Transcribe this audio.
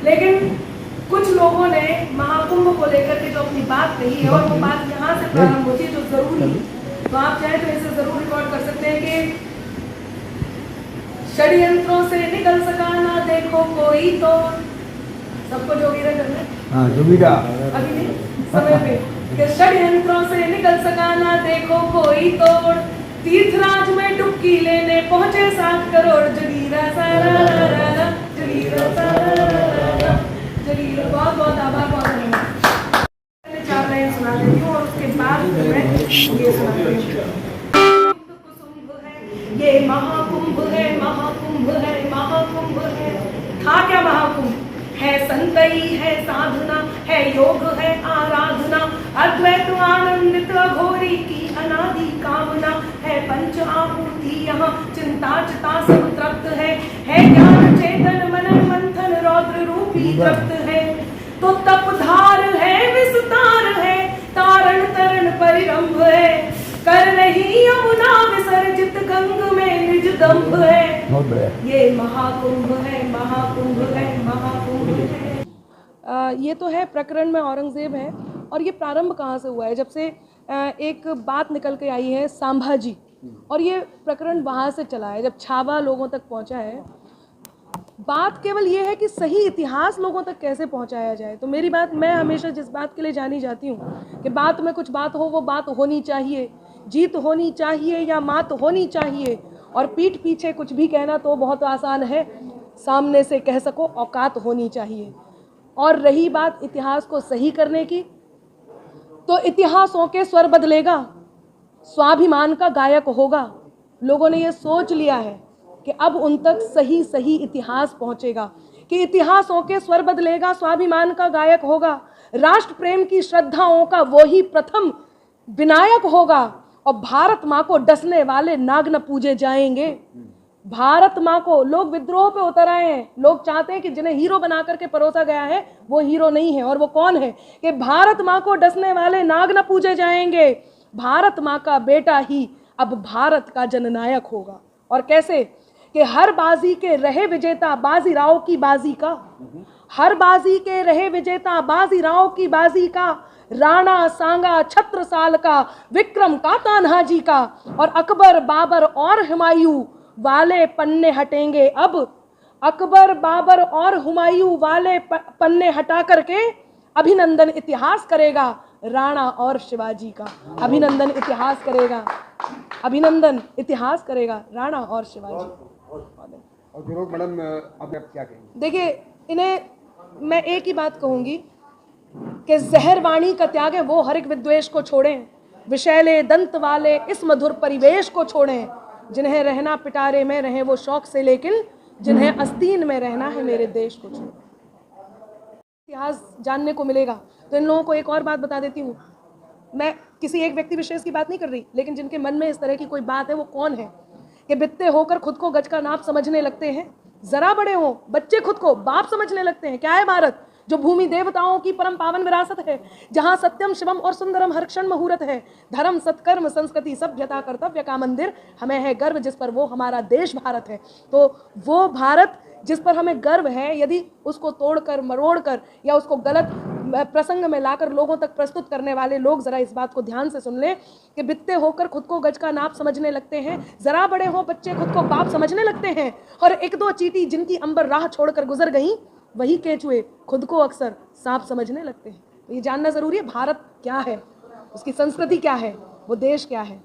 लेकिन कुछ लोगों ने महाकुंभ को लेकर के जो अपनी बात कही है और वो बात यहाँ से प्रारंभ होती है जो जरूरी है, तो आप चाहे तो इसे जरूर रिकॉर्ड कर सकते हैं कि षड्यंत्रों से निकल सका ना देखो कोई तो, सबको जोगीरा करना है। हाँ जोगीरा अभी नहीं समय पे कि षड्यंत्रों से निकल सका ना देखो कोई तोड़, तीर्थराज में डुबकी लेने पहुंचे 7 करोड़ जोगीरा सारा जोगीरा सारा जोगीरा। बहुत बहुत आभार, बहुत धन्यवाद। मैं 4 लाइन सुना देती हूँ और उसके बाद मैं ये सुना देती हूँ। ये महाकुंभ है, महाकुंभ है, महाकुंभ है। था क्या महाकुंभ? है संतई, है साधना, है योग, है आराधना, अद्वैत आनंदित अघोरी की अनादि कामना, है पंच आहुति यहाँ चिंता चिता सब तृप्त है ज्ञान चेतन मनन मंथन रौद्र रूपी तृप्त है, तो तपधार है विस्तार है तारण तरण परिरंभ है, कर रही यमुना विसर्जित गंग में निज दंभ है। ये महाकुंभ है, महाकुंभ है, महाकुंभ है। ये तो है प्रकरण में औरंगजेब है और ये प्रारंभ कहाँ से हुआ है? जब से एक बात निकल के आई है संभाजी, और ये प्रकरण वहाँ से चला है जब छावा लोगों तक पहुँचा है। बात केवल ये है कि सही इतिहास लोगों तक कैसे पहुंचाया जाए। तो मेरी बात, मैं हमेशा जिस बात के लिए जानी जाती हूँ कि बात में कुछ बात हो, वो बात होनी चाहिए, जीत होनी चाहिए या मात होनी चाहिए, और पीठ पीछे कुछ भी कहना तो बहुत आसान है, सामने से कह सको औकात होनी चाहिए। और रही बात इतिहास को सही करने की, तो इतिहासों के स्वर बदलेगा, स्वाभिमान का गायक होगा। लोगों ने ये सोच लिया है कि अब उन तक सही सही इतिहास पहुंचेगा, कि इतिहासों के स्वर बदलेगा, स्वाभिमान का गायक होगा, राष्ट्र प्रेम की श्रद्धाओं का वो ही प्रथम विनायक होगा, और भारत माँ को डसने वाले नाग न पूजे जाएंगे। भारत माँ को लोग विद्रोह पे उतर आए हैं, लोग चाहते हैं कि जिन्हें हीरो बना करके परोसा गया है वो हीरो नहीं है, और वो कौन है कि भारत माँ को डसने वाले नाग न पूजे जाएंगे, भारत माँ का बेटा ही अब भारत का जननायक होगा। और कैसे कि हर बाजी के रहे विजेता बाजीराव की बाजी का, हर बाजी के रहे विजेता बाजीराव की बाजी का, राणा सांगा छत्रसाल का, विक्रम का तान्हाजी का, और अकबर बाबर और हुमायूं वाले पन्ने हटेंगे अब, अकबर बाबर और हुमायूं वाले पन्ने हटा करके अभिनंदन इतिहास करेगा राणा और शिवाजी का, अभिनंदन इतिहास करेगा, अभिनंदन इतिहास करेगा राणा और शिवाजी। और जो लोग मैडम आप क्या कहेंगे? देखिए, इन्हें मैं एक ही बात कहूंगी कि जहर वाणी का त्याग है वो हर एक विद्वेष को छोड़ें, विषैले दंत वाले इस मधुर परिवेश को छोड़ें, जिन्हें रहना पिटारे में रहे वो शौक से, लेकिन जिन्हें आस्तीन में रहना है मेरे देश को छोड़ें। इतिहास जानने को मिलेगा। तो इन लोगों को एक और बात बता देती हूँ, मैं किसी एक व्यक्ति विशेष की बात नहीं कर रही, लेकिन जिनके मन में इस तरह की कोई बात है वो कौन है कि बित्ते होकर खुद को गज का नाप समझने लगते हैं, जरा बड़े हो बच्चे खुद को बाप समझने लगते हैं। क्या है भारत? जो भूमि देवताओं की परम पावन विरासत है, जहां सत्यम शिवम और सुंदरम हर क्षण मुहूर्त है, धर्म सत्कर्म संस्कृति सभ्यता कर्तव्य का मंदिर, हमें है गर्व जिस पर वो हमारा देश भारत है। तो वो भारत जिस पर हमें गर्व है, यदि उसको तोड़कर मरोड़कर या उसको गलत प्रसंग में लाकर लोगों तक प्रस्तुत करने वाले लोग जरा इस बात को ध्यान से सुन लें कि बित्ते होकर खुद को गज का नाप समझने लगते हैं, जरा बड़े हो बच्चे खुद को बाप समझने लगते हैं, और एक दो चींटी जिनकी अंबर राह छोड़कर गुजर गई, वही केंचुए खुद को अक्सर सांप समझने लगते हैं। तो ये जानना जरूरी है भारत क्या है, उसकी संस्कृति क्या है, वो देश क्या है।